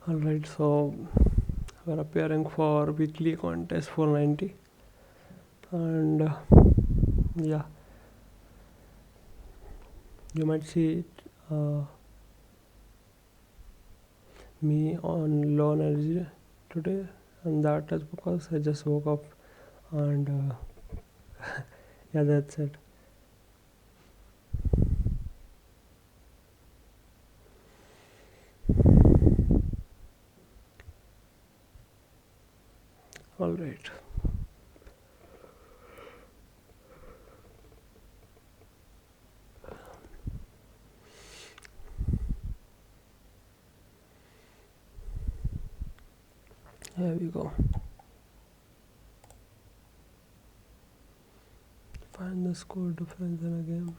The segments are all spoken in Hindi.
Alright, so we're appearing for weekly contest 490, and yeah, you might see me on low energy today, and that is because I just woke up, and yeah, that's it. Alright, here we go. Find the score difference in a game.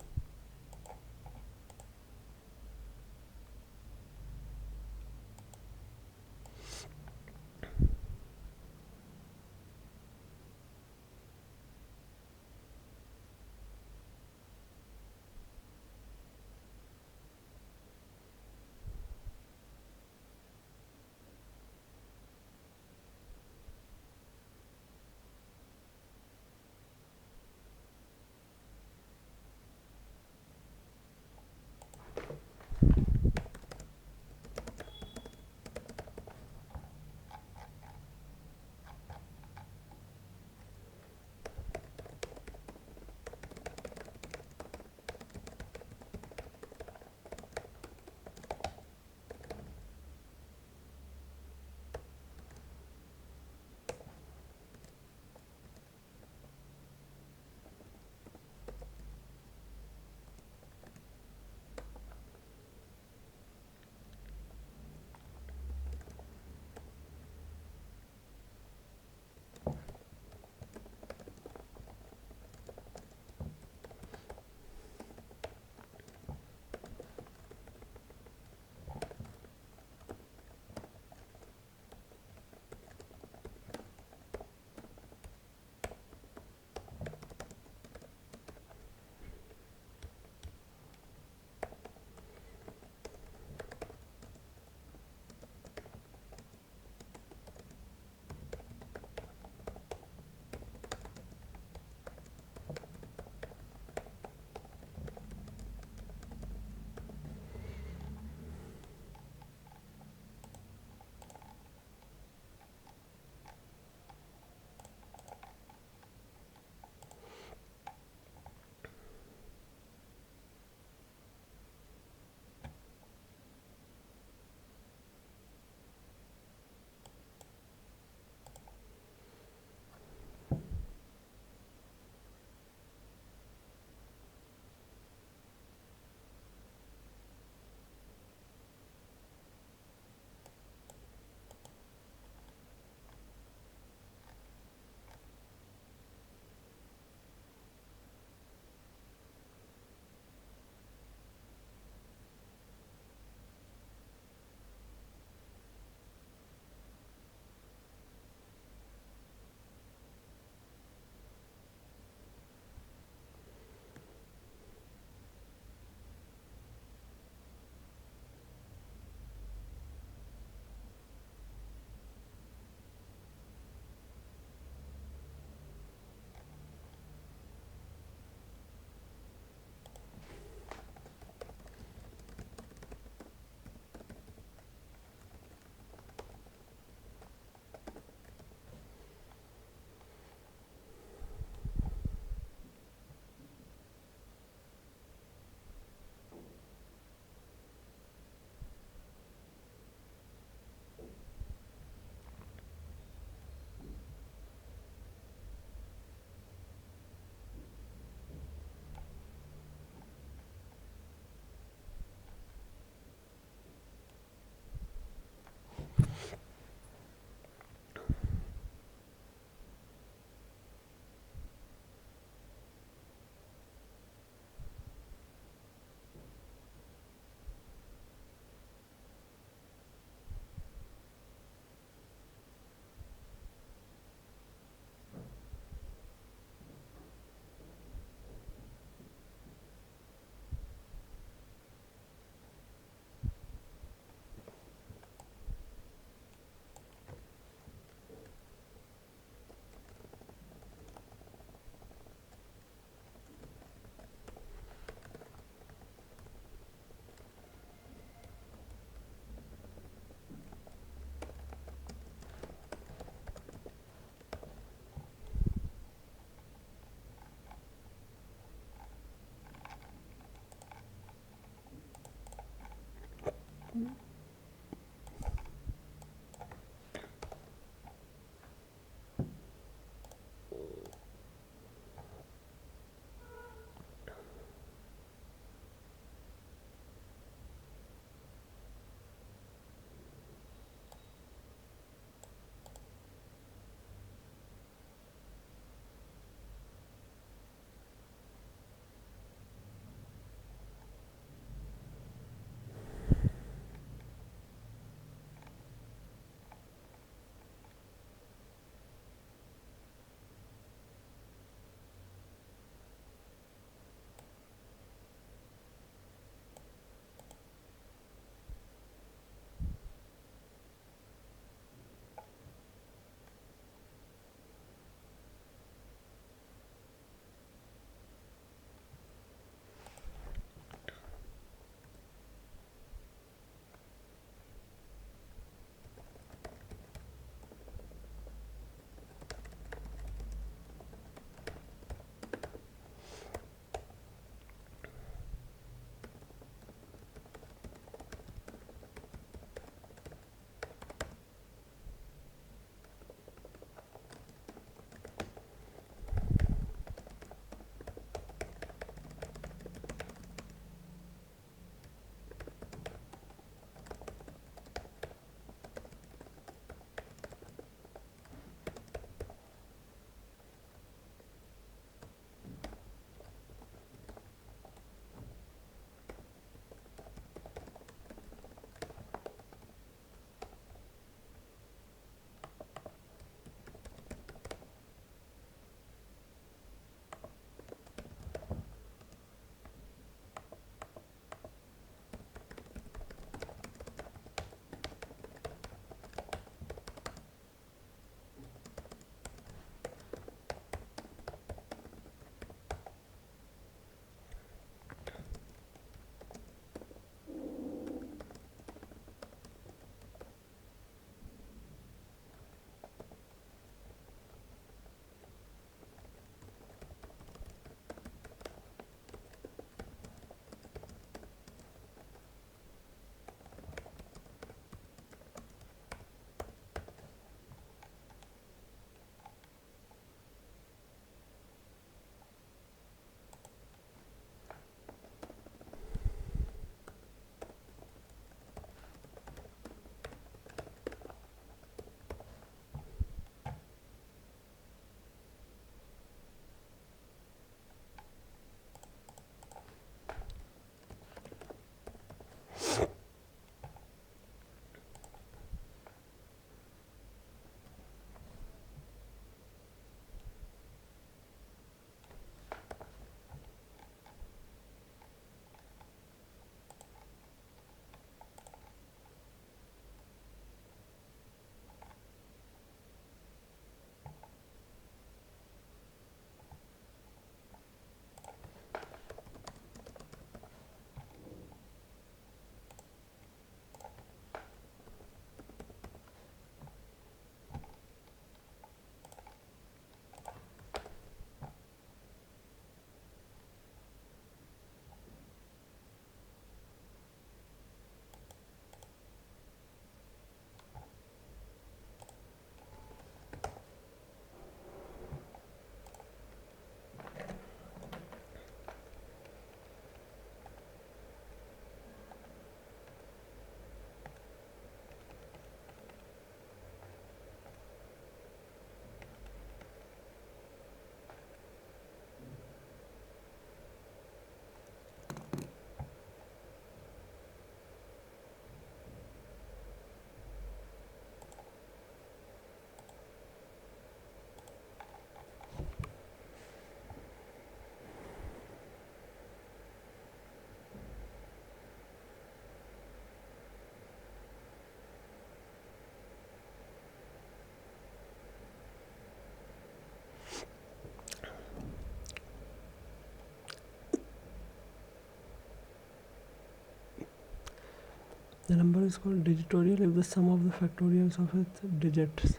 The number is called digitorial if the sum of the factorials of its digits.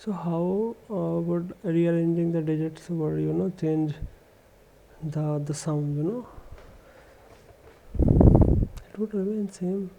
So how would rearranging the digits would change the sum? It would remain same.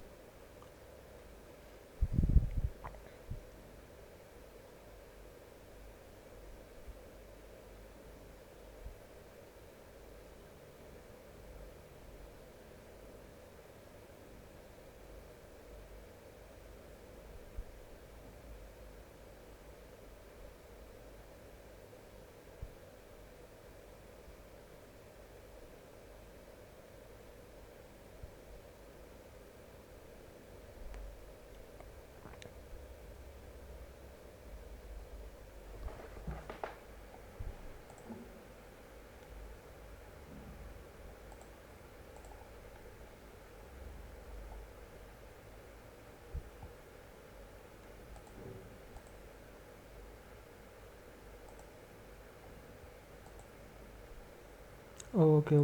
Oh, okay.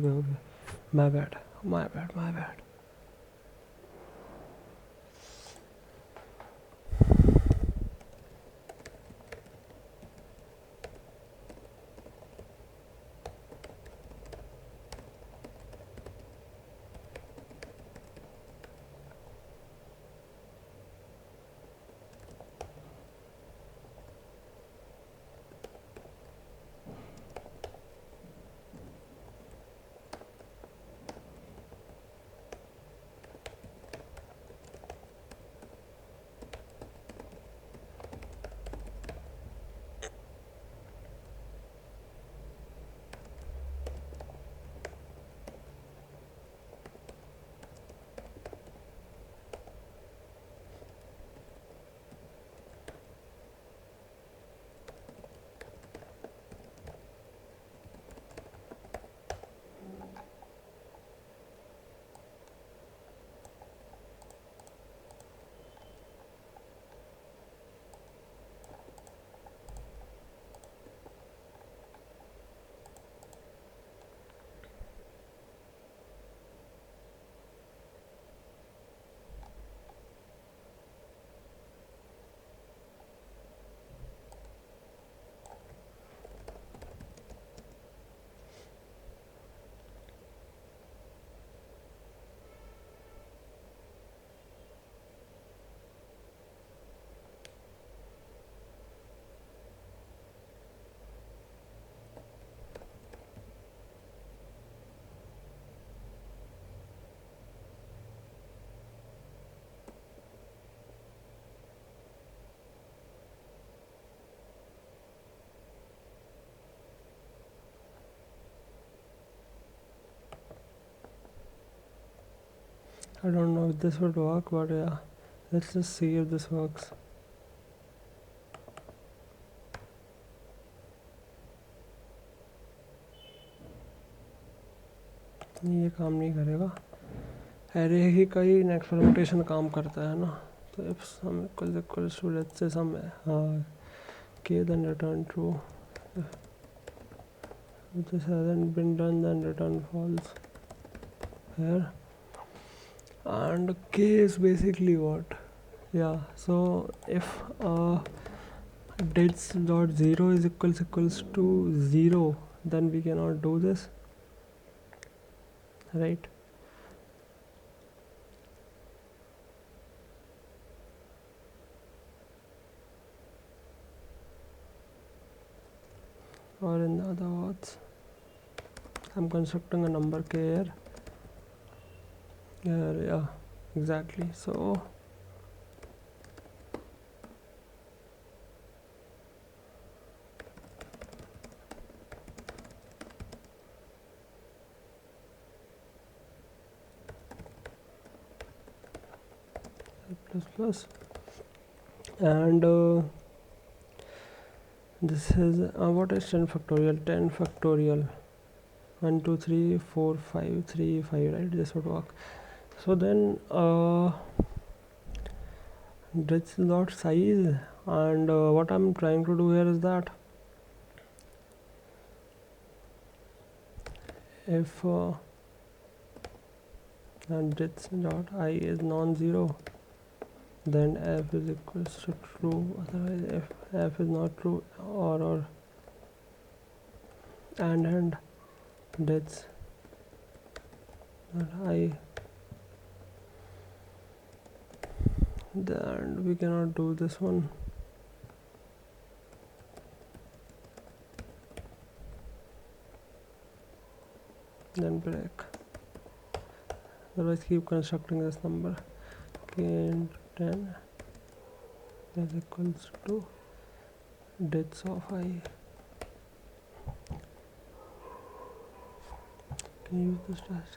My bad. I don't know if this would work, but yeah, let's just see if this works. ये काम नहीं करेगा. अरे ही कहीं नेक्स्ट परमुटेशन काम करता है ना. तो if sum equals to let's say sum k, then return true. If this hasn't been done, then return false here. And k is basically what? Yeah, so if digits dot 0 is equals to 0, then we cannot do this, right? Or in the other words, I'm constructing a number k here. Yeah, exactly. So plus and this is what is 10 factorial? 10 factorial 1 2 3 4 5 3 5, right? This would work. So then this dot size, and what I'm trying to do here is that if and this dot I is non-zero, then f is equals to true, otherwise if f is not true, or and that's not I, then we cannot do this one. Then break, otherwise keep constructing this number. K into 10 is equals to dits of I. Can you use this dash?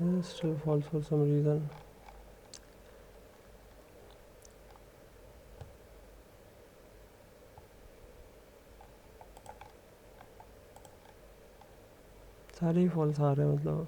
This is still false for some reason. सारे ही फॉल्स आ रहे हैं मतलब.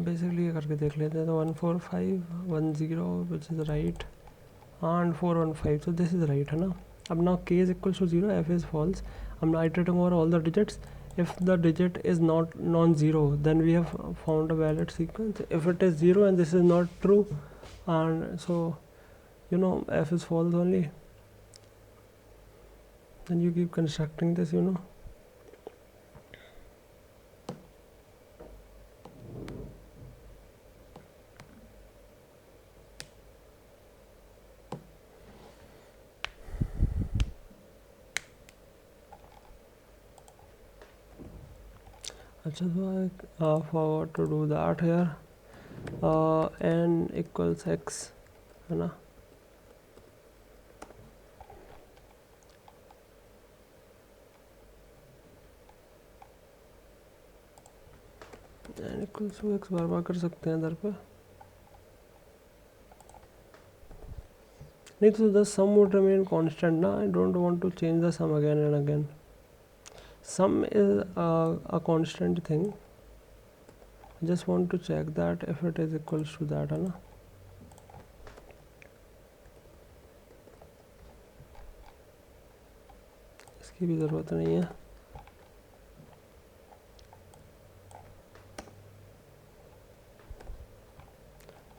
बेसिकली ये करके देख लेते हैं. तो 14510 which is right and 415, so this is right है ना. अब now k is equals to 0, f is false. I'm now iterating over all the digits. If the digit is not non-zero, then we have found a valid sequence. If it is 0 and this is not true, and so you know f is false only, then you keep constructing this, you know. अच्छा, so for to do that here, n equals x है ना. n equals to x बार बार कर सकते हैं इधर पे. नहीं तो the sum would remain constant ना. I don't want to change the sum again and again. Sum is a constant thing. I just want to check that if it is equals to that है ना. इसकी भी ज़रूरत नहीं है.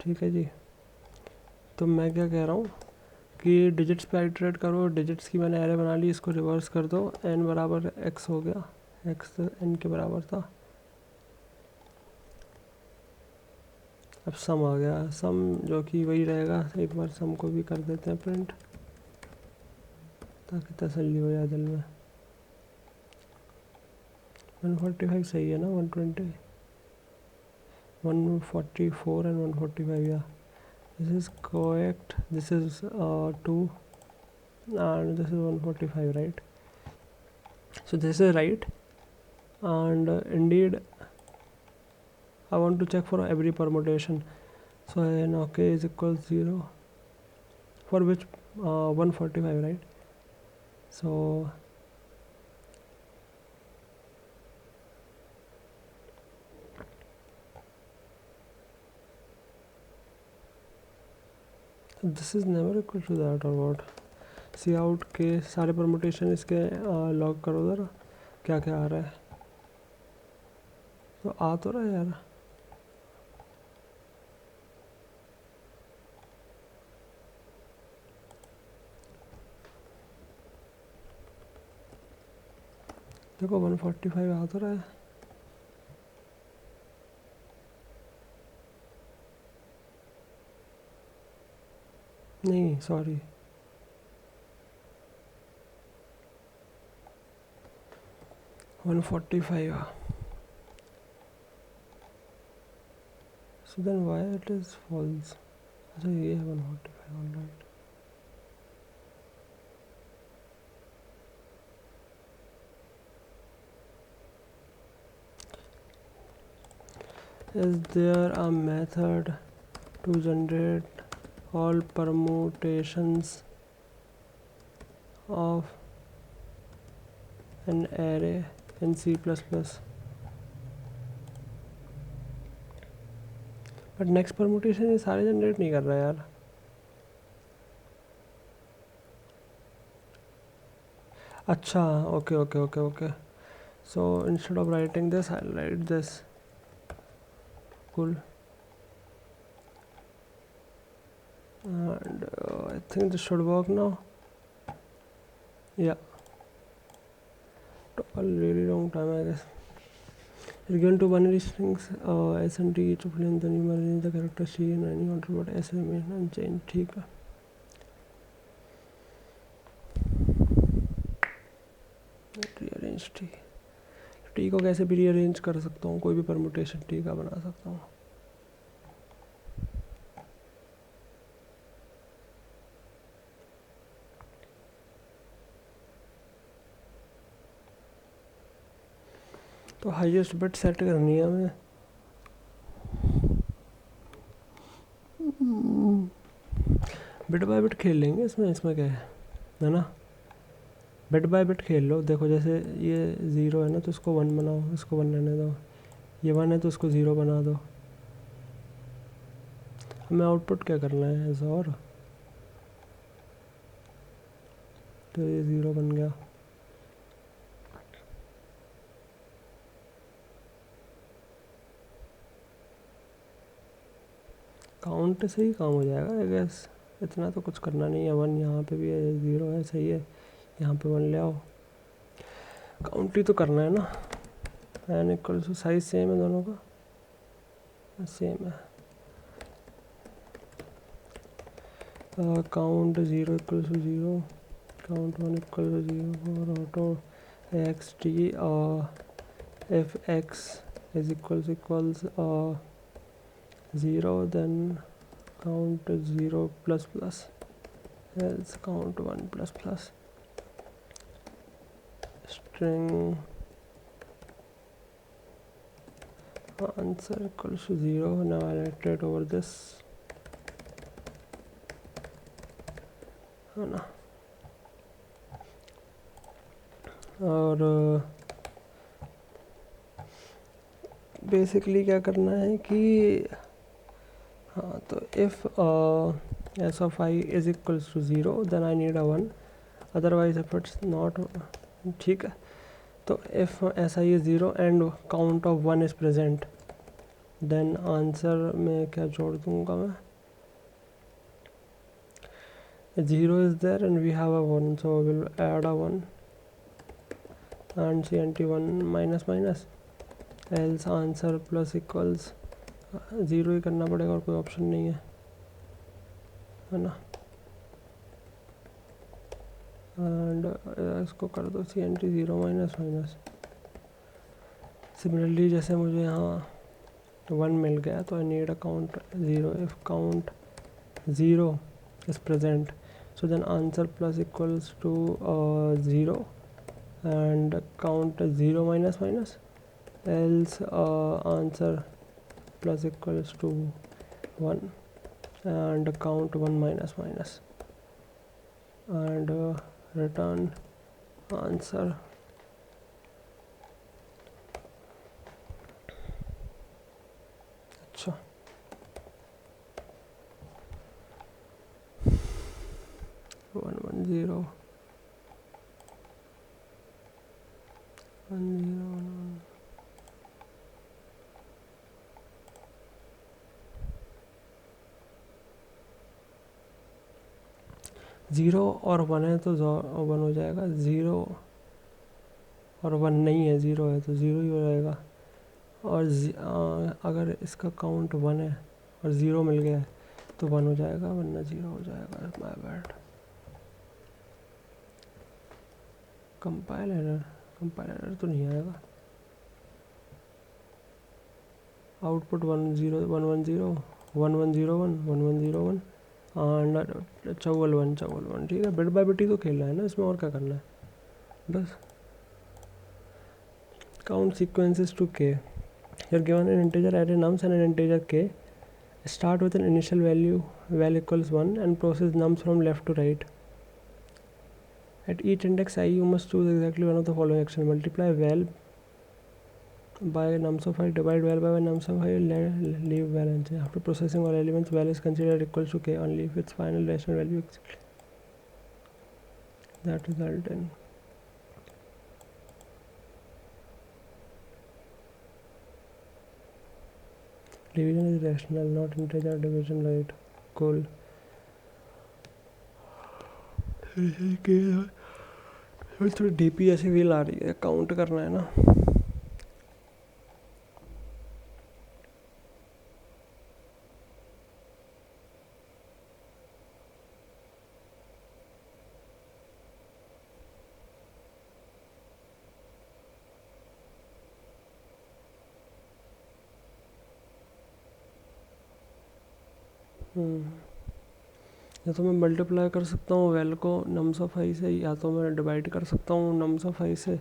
ठीक है जी. तो मैं क्या कह रहा हूँ कि डिजिट्स पे आइटरेट करो. डिजिट्स की मैंने एरे बना ली, इसको रिवर्स कर दो. n बराबर x हो गया, x n के बराबर था. अब सम आ गया. सम जो कि वही रहेगा. एक बार सम को भी कर देते हैं प्रिंट, ताकि तसल्ली हो जाए दिल में. 145 सही है ना. 120 144 and 145, yeah. This is correct. This is 2 and this is 145, right? So this is right, and indeed I want to check for every permutation. So n k is equals 0 for which 145, right? So this is never equal to that or what? सी आउट के सारे परमुटेशन इसके लॉग करो ज़रा, क्या क्या आ रहा है. तो आ तो रहा है यार. देखो 145 आ तो रहा है. नहीं sorry, So then why it is false? अच्छा ये है 145 alright. Is there a method to generate all permutations of an array in C++? But next permutation ये सारे जनरेट नहीं कर रहा यार. अच्छा okay okay okay okay. So instead of writing this I right this. Cool. And I think this should work now. Yeah. Took a really long time, I guess. It's given to binary strings S and T to fill in the numerator, the character C and any control but S remain unchanged. ठीक है. Rearrange T. T को कैसे भी rearrange कर सकता हूँ, कोई भी permutation T का बना सकता हूँ. तो हाईएस्ट बिट सेट करनी है हमें. बिट बाय बिट खेल लेंगे इसमें क्या है ना. बिट बाय बिट खेल लो. देखो जैसे ये 0 है ना तो इसको 1 बनाओ, इसको 1 रहने दो. ये 1 है तो इसको 0 बना दो. हमें आउटपुट क्या करना है ऐसा. और तो ये 0 बन गया. काउंट से ही काम हो जाएगा आई गेस. इतना तो कुछ करना नहीं है. 1 यहाँ पे भी है, 0 है, सही है. यहाँ पे 1 ले आओ. काउंट ही तो करना है ना. N equal to size same है दोनों का. सेम है. Count 0 equal to 0. Count 1 equal to 0 और auto x t if x is equals 0 then count 0 plus plus, else count 1 plus plus. String answer equals to 0. Now I'll iterate over this है ना. और बेसिकली क्या करना है कि हाँ तो if s of i is equals to 0 then I need a 1. Otherwise if it's not. ठीक है. तो if s i is 0 and count of 1 is present then answer में क्या जोड़ दूंगा मैं. 0 is there and we have a 1, so we'll add a 1 and cnt1 minus minus, else answer plus equals 0 ही करना पड़ेगा और कोई ऑप्शन नहीं है ना. एंड इसको कर दो cnt0 माइनस माइनस. सिमिलरली जैसे मुझे यहाँ 1 मिल गया तो आई need a count 0. If count 0 is present so then answer plus equals to 0 and count 0 minus minus, else answer plus equals to 1 and count 1 minus minus and return answer. अच्छा 1 1 0 1 0 1 1. ज़ीरो और 1 है तो 1 हो जाएगा. 0 और 1 नहीं है, 0 है तो 0 ही हो जाएगा. और अगर इसका काउंट 1 है और 0 मिल गया है तो 1 हो जाएगा वरना 0 हो जाएगा. My bad. कंपाइल एरर तो नहीं आएगा. आउटपुट 1 1 0 1 1 0 1 1 1 0 1 एंड चौवल वन, ठीक है। बिट बाय बिट ही तो खेलना है ना इसमें, और क्या करना है बस। Count sequences to k, you're given an integer array nums and an integer k. Start with an initial value val equals 1 and process nums from left to right. At each index I you must choose exactly one of the following action: multiply val by nums of I, divide val by nums of I, leave val empty. After processing all elements, val is considered equals to k only if its final rational value exactly that result in. Division is rational, not integer division, right? Cool. थोड़ी डीपी ऐसी फील आ रही है, काउंट करना है ना। या तो मैं मल्टीप्लाई कर सकता हूँ वैल को नम्स ऑफ आई से, या तो मैं डिवाइड कर सकता हूँ नम्स ऑफ आई से।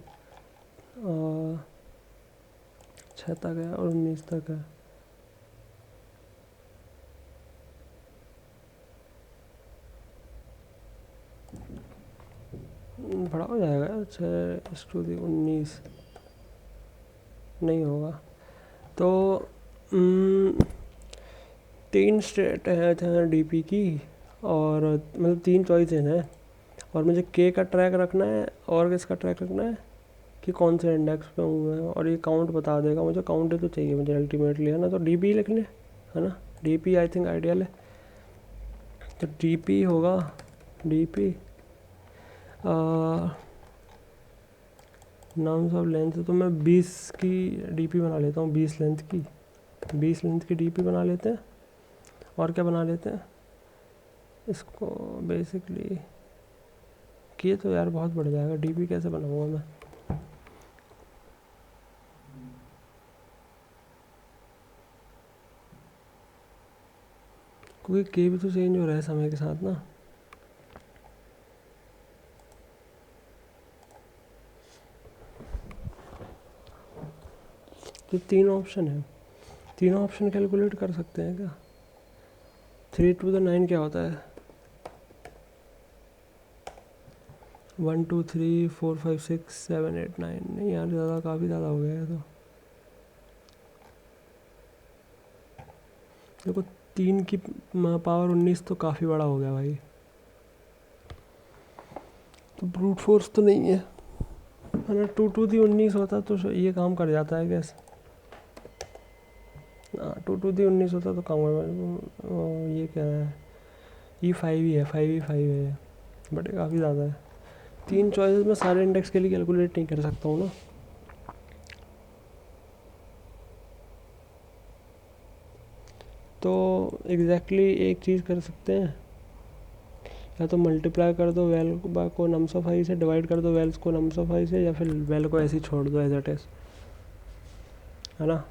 6 तक है और 19 तक है। बड़ा हो जाएगा 6/19 नहीं होगा। तो 3 स्टेट है डीपी की, और मतलब 3 चॉइसेस हैं, और मुझे के का ट्रैक रखना है और किसका ट्रैक रखना है कि कौन से इंडेक्स पे हूँ मैं, और ये काउंट बता देगा मुझे। काउंट ही तो चाहिए मुझे अल्टीमेटली, है ना। तो डीपी लिख लें, है ना। डीपी आई थिंक आइडियल है। तो डीपी होगा डीपी नम्स ऑफ लेंथ। तो मैं 20 की डीपी बना लेता हूँ, 20 लेंथ की डीपी बना लेते हैं। और क्या बना लेते हैं इसको बेसिकली, किए तो यार बहुत बढ़ जाएगा। डीपी कैसे बनाऊंगा मैं, क्योंकि के भी तो चेंज हो रहा है समय के साथ ना। तो 3 ऑप्शन है, तीनों ऑप्शन कैलकुलेट कर सकते हैं क्या। 3 to the 9 क्या होता है, 1 2 3 4 5 6 7 8 9। नहीं यार ज़्यादा, काफ़ी ज़्यादा हो गया है। तो देखो 3 की पावर 19 तो काफ़ी बड़ा हो गया भाई। तो ब्रूट फोर्स तो नहीं है ना। 2 to the 19 होता तो ये काम कर जाता है कैसे। 2 to the 19 होता तो काम कर, ये क्या है, E5 ही है, 5E5 है, बट काफ़ी ज़्यादा है। 3 चॉइसेस में सारे इंडेक्स के लिए कैलकुलेट नहीं कर सकता हूँ ना। तो एग्जैक्टली एक चीज़ कर सकते हैं, या तो मल्टीप्लाई कर दो वैल को नम्स ऑफ आई से, डिवाइड कर दो वैल्स को नम्स ऑफ आई से, या फिर वैल को ऐसे ही छोड़ दो एज इट इज, है ना।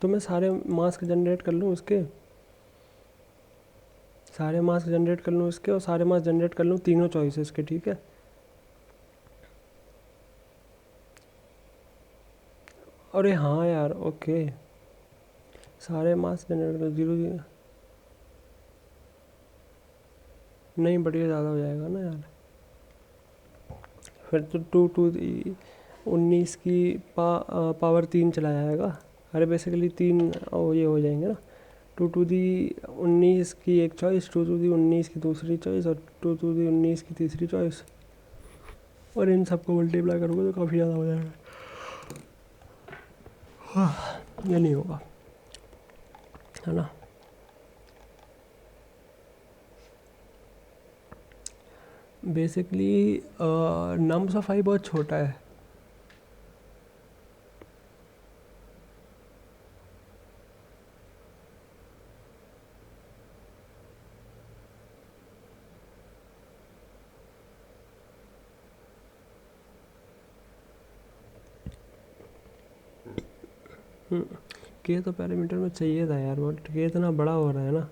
तो मैं सारे मास्क जनरेट कर लूँ इसके, सारे मास्क जनरेट कर लूँ इसके, और सारे मास्क जनरेट कर लूँ तीनों चॉइसेस के, ठीक है। अरे हाँ यार, ओके, सारे मास्क जनरेट कर 0 नहीं, बढ़िया ज़्यादा हो जाएगा ना यार। फिर तो 2 to the 19 की पावर 3 चला जाएगा। अरे बेसिकली 3 ये हो जाएंगे ना। 2 to the 19 की एक चॉइस, 2 to the 19 की दूसरी चॉइस, और 2 to the 19 की तीसरी चॉइस, और इन सबको मल्टीप्लाई करोगे तो काफ़ी ज़्यादा हो जाएगा। ये नहीं होगा, है ना। बेसिकली नम्स ऑफ आई बहुत छोटा है, के तो पैरामीटर में चाहिए था यार, बट के इतना बड़ा हो रहा है ना,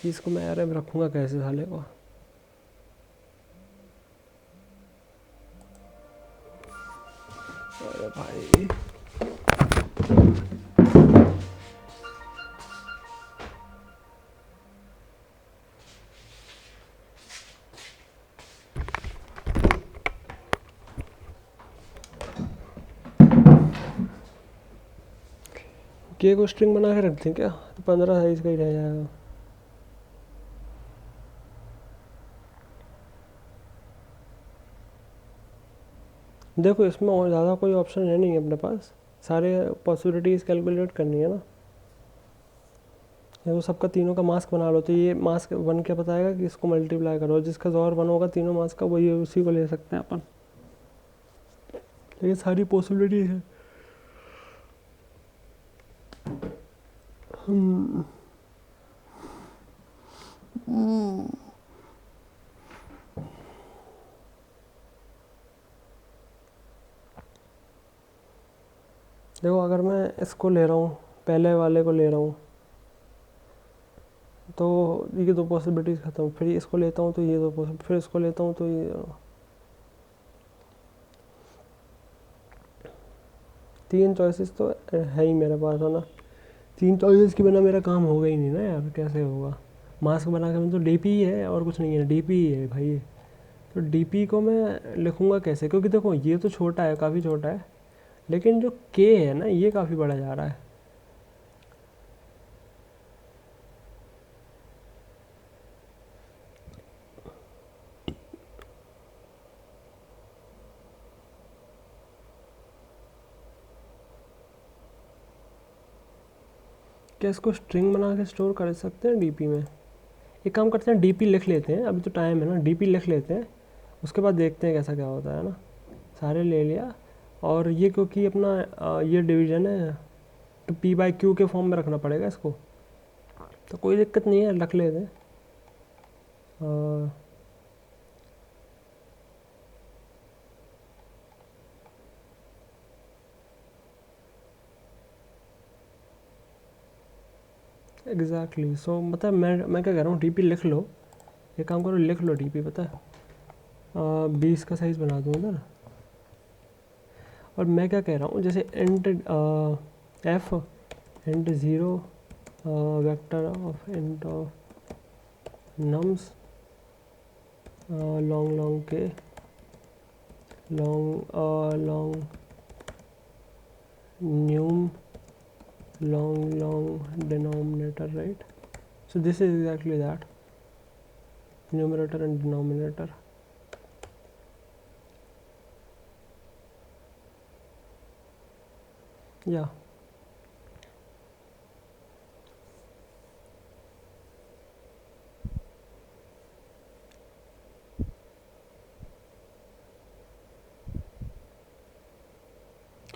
इसको मैं यार रखूँगा कैसे साले को। अरे भाई के को स्ट्रिंग बना के रखते हैं क्या, तो 15 साइज का ही रह जाएगा। देखो इसमें और ज़्यादा कोई ऑप्शन है नहीं अपने पास, सारे पॉसिबिलिटीज़ कैलकुलेट करनी है ना। देखो सबका तीनों का मास्क बना लो, तो ये मास्क 1 क्या बताएगा कि इसको मल्टीप्लाई करो, जिसका जोर 1 होगा तीनों मास्क का, वही उसी को ले सकते हैं अपन। ये सारी पॉसिबिलिटी है। देखो अगर मैं इसको ले रहा हूँ, पहले वाले को ले रहा हूँ, तो ये 2 पॉसिबिलिटीज़ ख़त्म, फिर इसको लेता हूँ तो ये 2 पॉसिबिलिटी, फिर इसको लेता हूँ तो ये 3 चॉइसेस तो है ही मेरे पास, है ना। 3 चॉइसेस के बिना मेरा काम होगा ही नहीं ना यार, कैसे होगा। मास्क बना के तो डीपी ही है और कुछ नहीं है, डीपी ही है भाई। तो डीपी को मैं लिखूँगा कैसे, क्योंकि देखो ये तो छोटा है, काफ़ी छोटा है, लेकिन जो के है ना ये काफ़ी बड़ा जा रहा है। क्या इसको स्ट्रिंग बना के स्टोर कर सकते हैं डीपी में? एक काम करते हैं, डीपी लिख लेते हैं, अभी तो टाइम है ना, डीपी लिख लेते हैं, उसके बाद देखते हैं कैसा क्या होता है ना। सारे ले लिया, और ये क्योंकि अपना ये डिवीज़न है तो पी बाई क्यू के फॉर्म में रखना पड़ेगा इसको, तो कोई दिक्कत नहीं है, रख लेते हैं। एग्जैक्टली, सो मतलब मैं क्या कह रहा हूँ, डीपी लिख लो, एक काम करो लिख लो डीपी, पता है 20 का साइज़ बना दूँ उधर। और मैं क्या कह रहा हूँ, जैसे int F int 0 vector of int of nums long long के long न्यूम long denominator, right? So this is exactly that, numerator and denominator. Yeah,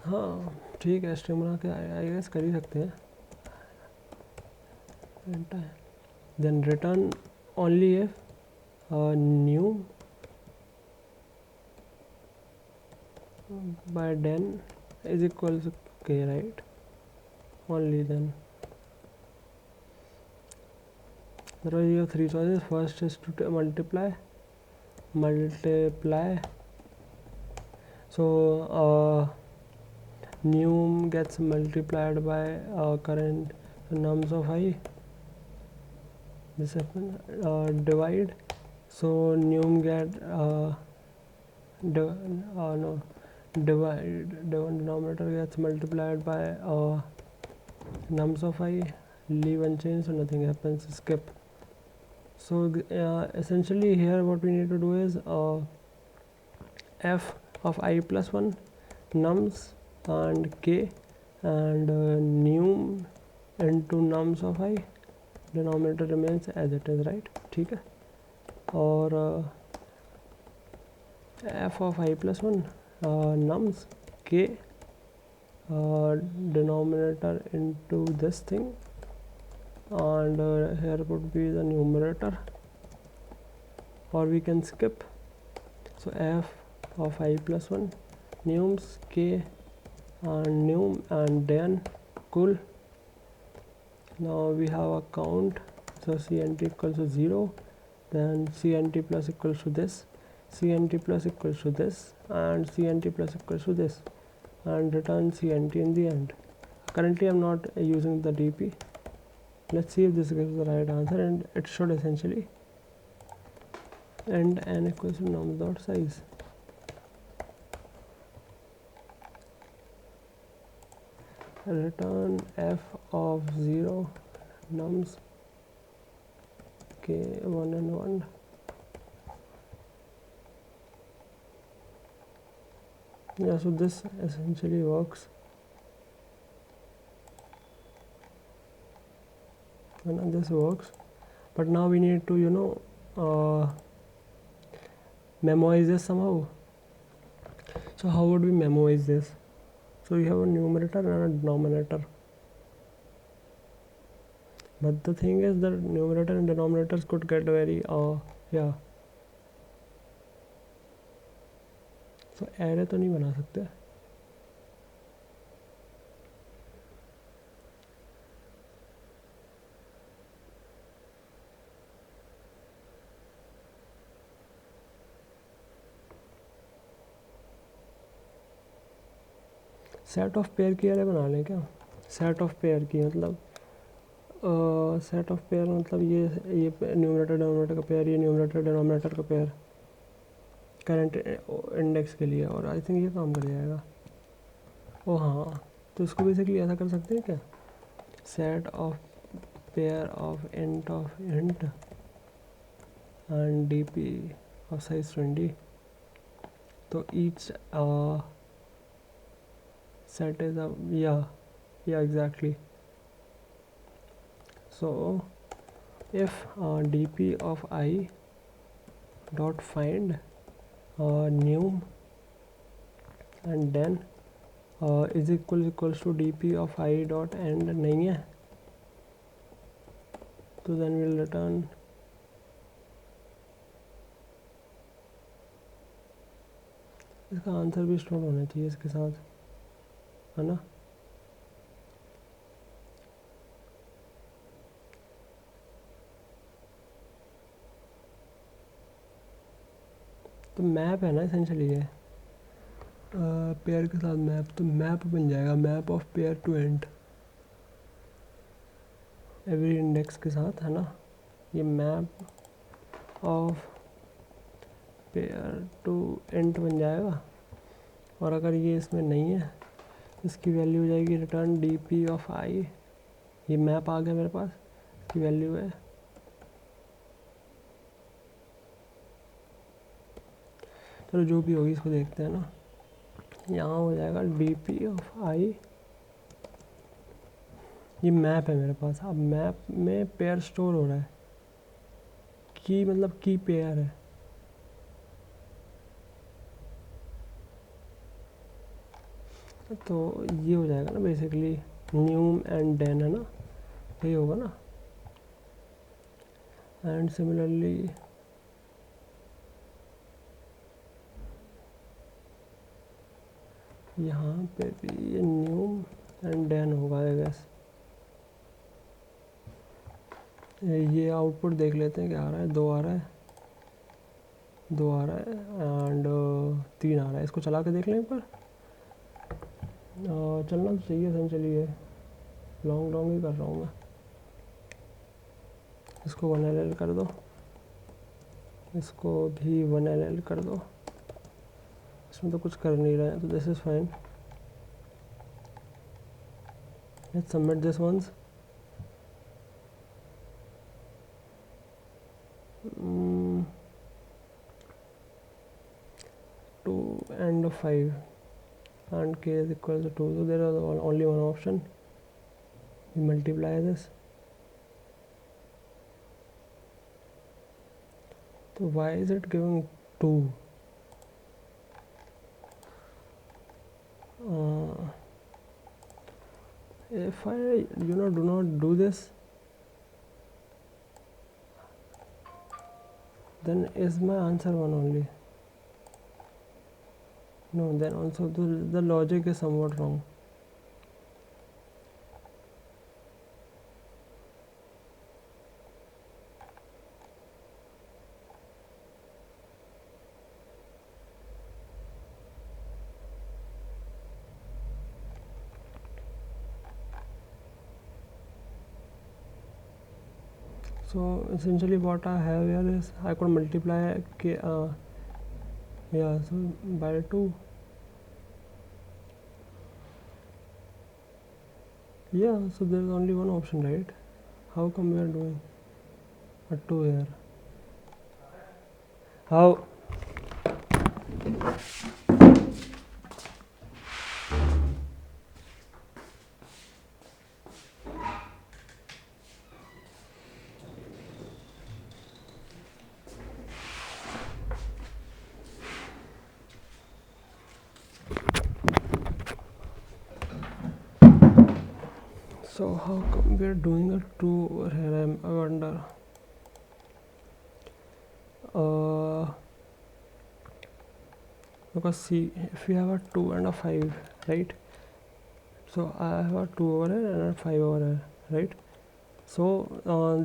हाँ ठीक है, स्ट्रिंग बना के आई गेस कर ही सकते हैं। Then return only if num by den is equals to k, right? Only then. Otherwise you have 3 choices. First is to multiply. So num gets multiplied by current nums of I. This happen divide. So num get divide denominator gets multiplied by nums of I. Leave unchanged, so nothing happens. Skip. So essentially here what we need to do is f of I plus 1 nums and k and num into nums of I, denominator remains as it is, right? ठीक है, और f of I plus 1 nums k denominator into this thing, and here would be the numerator, or we can skip. So f of I plus 1 nums k and num and then cool. Now we have a count, so cnt equals to 0, then cnt plus equals to this, cnt plus equals to this, and cnt plus equals to this, and return cnt in the end. Currently I'm not using the dp. Let's see if this gives the right answer, and it should essentially end n equals to num dot size. Return f of 0 nums k 1 and 1. Yeah, so this essentially works, and this works, but now we need to memorize this somehow. So how would we memorize this? So you have a numerator and a denominator, but the thing is that numerator and denominators could get very yeah, so array तो नहीं बना सकते. सेट ऑफ पेयर की अरे बना लें क्या? सेट ऑफ पेयर की मतलब सेट ऑफ पेयर मतलब ये न्यूमरेटर डिनोमिनेटर का पेयर, ये न्यूमरेटर डिनोमिनेटर का पेयर करंट इंडेक्स के लिए, और आई थिंक ये काम कर जाएगा. ओ हाँ, तो इसको बेसिकली ऐसा कर सकते हैं क्या? Set of pair of int and DP of size 20, तो each set is a yeah exactly. So if dp of I dot find num and then is equals to dp of I dot end नहीं है, तो then we'll return इसका आंसर भी स्टोर होना चाहिए इसके साथ, है ना? तो मैप है ना एसेंशियली ये पेयर के साथ मैप, तो मैप बन जाएगा map of pair to and every index के साथ, है ना? ये map of pair to and बन जाएगा. और अगर ये इसमें नहीं है, इसकी वैल्यू हो जाएगी रिटर्न dp ऑफ I. ये मैप आ गया मेरे पास, इसकी वैल्यू है, चलो जो भी होगी इसको देखते हैं ना. यहाँ हो जाएगा dp ऑफ I, ये मैप है मेरे पास. अब मैप में पेयर स्टोर हो रहा है, की मतलब की पेयर है, तो ये हो जाएगा ना बेसिकली न्यूम एंड देन, है ना? यही होगा ना. एंड सिमिलरली यहाँ पे भी ये न्यूम एंड देन होगा आई गेस. ये आउटपुट देख लेते हैं क्या आ रहा है. 2 आ रहा है, 2 आ रहा है एंड 3 आ रहा है. इसको चला के देख लें एक बार. चलना तो चाहिए एसेंशियली, ये लॉन्ग ही कर रहा हूँ मैं. इसको 1ll कर दो, इसको भी 1ll कर दो. इसमें तो कुछ कर नहीं रहा है, तो this is fine. Let's submit this once. To and 5 and k is equal to 2, so there is only one option. We multiply this, so why is it giving 2? If I do not do this, then is my answer 1 only? No, then also the logic is somewhat wrong. So essentially what I have here is I could multiply k yeah, so by 2. Yeah, so there is only one option, right? How come we are doing a 2 here? How? So how come we are doing a 2 over here? I wonder. Because see, if we have a 2 and a 5, right? So I have a 2 over here and a 5 over here, right? So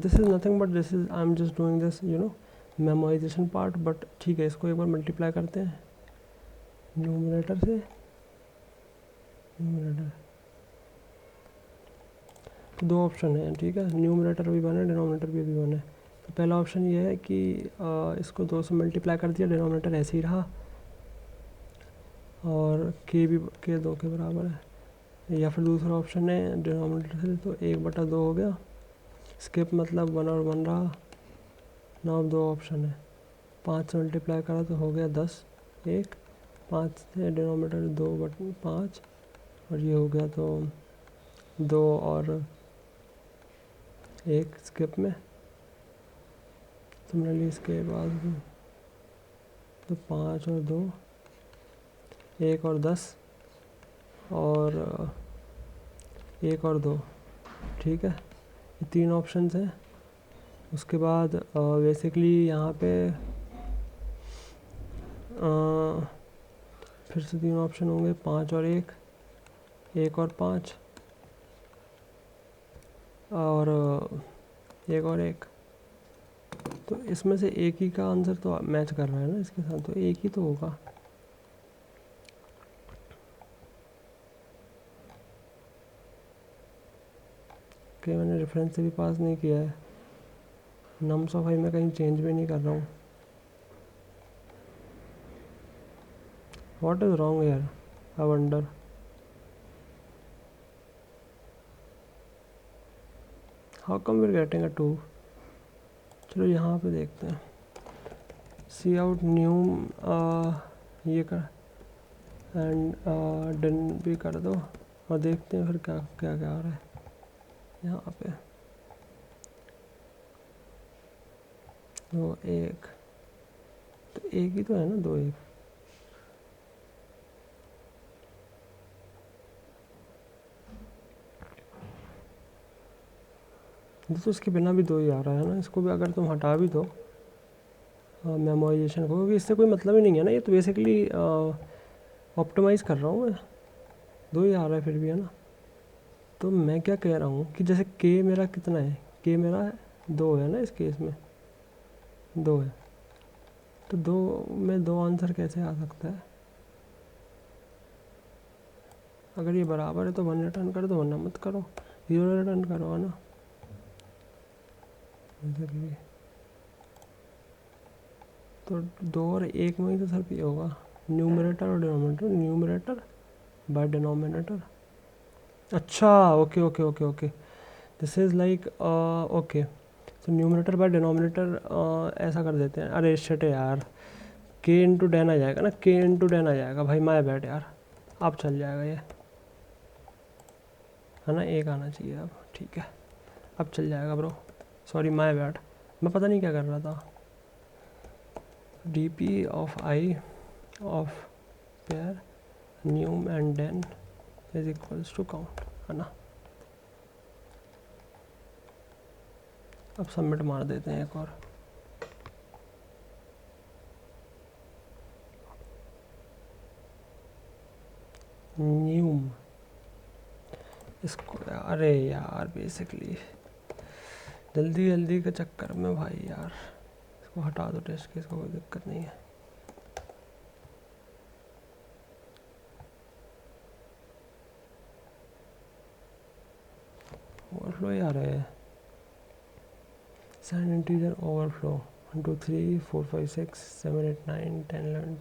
this is nothing but this is, I'm just doing this, you know, memorization part. But ठीक है, इसको एक बार मल्टीप्लाई करते हैं न्यूमरेटर से न्यूमरेटर। तो दो ऑप्शन है, ठीक है, न्यूमरेटर भी 1 है, डिनोमिनेटर भी 1 है। तो पहला ऑप्शन ये है कि इसको 2 से मल्टीप्लाई कर दिया, डिनोमिनेटर ऐसे ही रहा और के भी के 2 के बराबर है। या फिर दूसरा ऑप्शन है डिनोमिनेटर से तो 1/2 हो गया, स्किप मतलब 1 और 1 रहा ना। अब 2 ऑप्शन है, 5 से मल्टीप्लाई करा तो हो गया 10, 1, 5 से डिनोमिनेटर 2/5 और ये हो गया तो 2 और 1 स्किप में। सिमिलरली इसके बाद तो 5 और 2, 1 और 10 और 1 और 2, ठीक है, ये 3 ऑप्शंस हैं। उसके बाद बेसिकली यहाँ पे फिर से 3 ऑप्शन होंगे, 5 और 1, 1 और 5 और 1 और 1। तो इसमें से एक ही का आंसर तो मैच कर रहा है ना इसके साथ, तो एक ही तो होगा। कि मैंने रेफरेंस से भी पास नहीं किया है, नम्स ऑफ आई में कहीं चेंज भी नहीं कर रहा हूँ। What is wrong here, I wonder. How come we are getting a 2। चलो यहाँ पे देखते हैं, सी आउट न्यू ये कर एंड डन भी कर दो और देखते हैं फिर क्या क्या क्या आ रहा है यहाँ पे। 2 1 तो एक ही तो है ना, 2 1। तो इसके बिना भी 2 ही आ रहा है ना, इसको भी अगर तुम हटा भी दो मेमोराइजेशन को, क्योंकि इससे कोई मतलब ही नहीं है ना, ये तो बेसिकली ऑप्टिमाइज़ कर रहा हूँ मैं। 2 ही आ रहा है फिर भी, है ना। तो मैं क्या कह रहा हूँ कि जैसे के मेरा कितना है, के मेरा 2 है ना, इस केस में 2 है, तो 2 में 2 आंसर कैसे आ सकता है। अगर ये बराबर है तो 1 रिटर्न कर दो, वरना मत करो, 0 रिटर्न करो, है ना। तो 2 और 1 में ही तो सिर्फ ये होगा, न्यूमरेटर और डिनोमिनेटर, न्यूमरेटर बाय डिनोमिनेटर। अच्छा, okay okay okay okay, this is like okay, तो न्यूमरेटर बाय डिनोमिनेटर ऐसा कर देते हैं। अरे शिट यार, के इंटू 10 आ जाएगा ना, के इंटू 10 आ जाएगा भाई, माय बैड यार। अब चल जाएगा ये, है ना, 1 आना चाहिए अब, ठीक है, अब चल जाएगा ब्रो, सॉरी माय बैड, मैं पता नहीं क्या कर रहा था। D P of i of pair num and den is equals to count, है ना। अब सबमिट मार देते हैं एक और। न्यूम इसको, अरे यार बेसिकली जल्दी जल्दी के चक्कर में भाई यार, इसको हटा दो टेस्ट केस को, कोई दिक्कत नहीं है। ओवरफ्लो यार है, साइन इंटीजर ओवरफ्लो 1 2 3 4 5 6 7 8 9 10 11।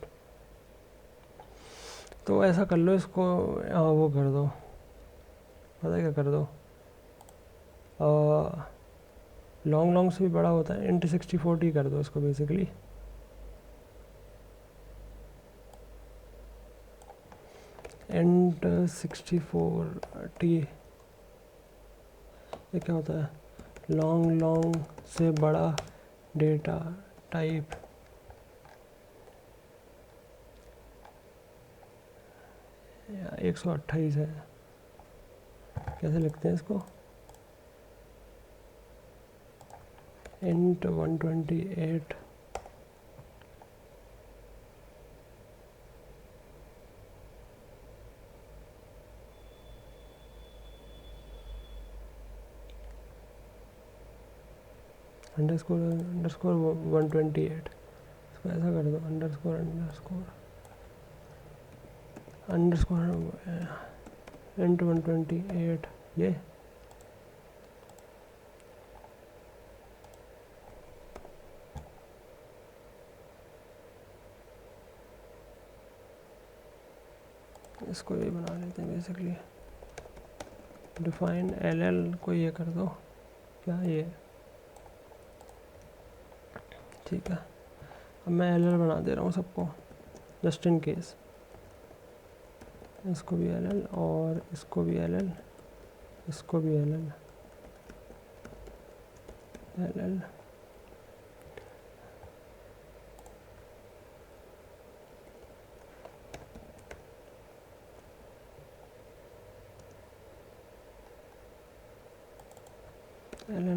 तो ऐसा कर लो इसको, वो कर दो, पता है क्या कर दो, लॉन्ग लॉन्ग से भी बड़ा होता है, इंटू 60/40 कर दो इसको बेसिकली। इंट 60/40 ये क्या होता है, लॉन्ग लॉन्ग से बड़ा डेटा टाइप। या 128 है, कैसे लिखते हैं इसको, इंट 128 अंडरस्कोर 128, इसको ऐसा कर दो अंडरस्कोर इंट 128 ये। इसको ये बना लेते हैं बेसिकली, डिफाइन एल को ये कर दो, क्या ये, ठीक है। अब मैं एल बना दे रहा हूँ सबको जस्ट इन केस, इसको भी एल और इसको भी एल, इसको भी एल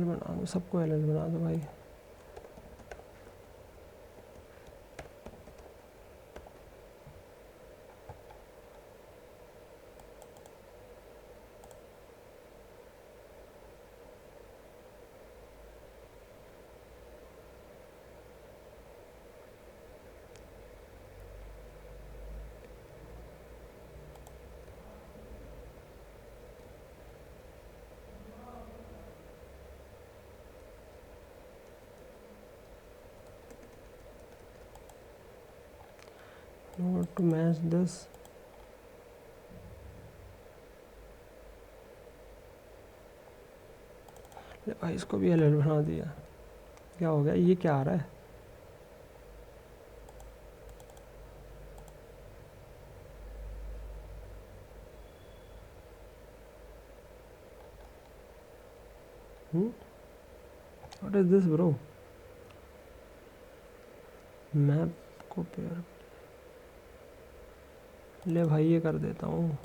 बना दो, सबको एल बना दो भाई। To match this, भाई इसको भी एल बना दिया, क्या हो गया, ये क्या आ रहा है, what is this bro, map को पेयर, ले भाई ये कर देता हूँ,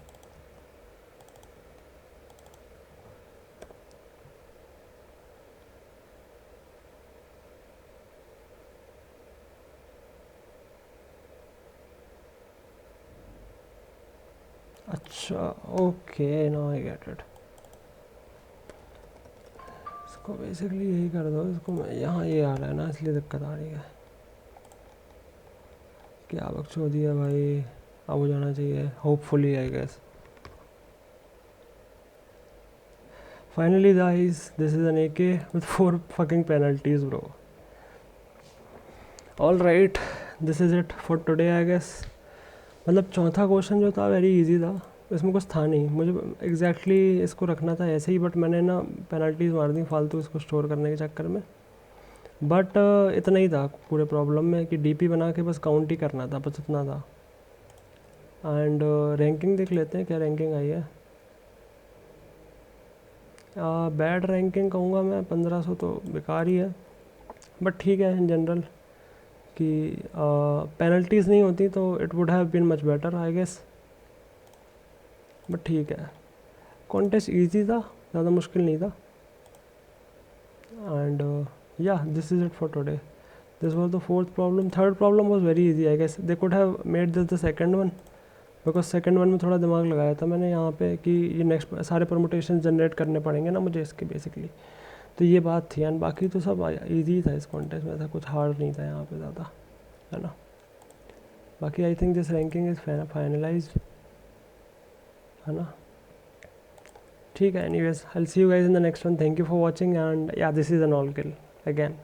अच्छा okay now I get it. इसको बेसिकली यही कर दो, इसको मैं यहाँ ये आ रहा है ना इसलिए दिक्कत आ रही है, क्या बकचोदी है भाई, अब हो जाना चाहिए hopefully I guess. Finally guys, this is an AK with 4 fucking penalties bro. Alright, this is it for today I guess। मतलब चौथा क्वेश्चन जो था वेरी इजी था, इसमें कुछ था नहीं, मुझे एग्जैक्टली इसको रखना था ऐसे ही, बट मैंने ना पेनल्टीज मार दी फालतू इसको स्टोर करने के चक्कर में। बट इतना ही था पूरे प्रॉब्लम में कि डीपी बना के बस काउंट ही करना था, बस इतना था। एंड रैंकिंग देख लेते हैं क्या रैंकिंग आई है। बैड रैंकिंग कहूँगा मैं, 1500 तो बेकार ही है, बट ठीक है इन जनरल कि पेनल्टीज़ नहीं होती तो it would have been much better I guess, but ठीक है। कॉन्टेस्ट इजी था, ज़्यादा मुश्किल नहीं था। एंड या this is it for today, this was the fourth problem. Third problem was very easy I guess, they could have made this the second one, because second one में थोड़ा दिमाग लगाया था मैंने यहाँ पे कि ये नेक्स्ट सारे परमुटेशन जनरेट करने पड़ेंगे ना मुझे इसके बेसिकली, तो ये बात थी। एंड बाकी तो सब इजी था इस कॉन्टेस्ट में, ऐसा कुछ हार्ड नहीं था यहाँ पे ज़्यादा, है ना। बाकी I think this ranking is finalised, है ना। ठीक है, anyways I will see you guys in the next one, thank you for watching and या this is an all kill. again.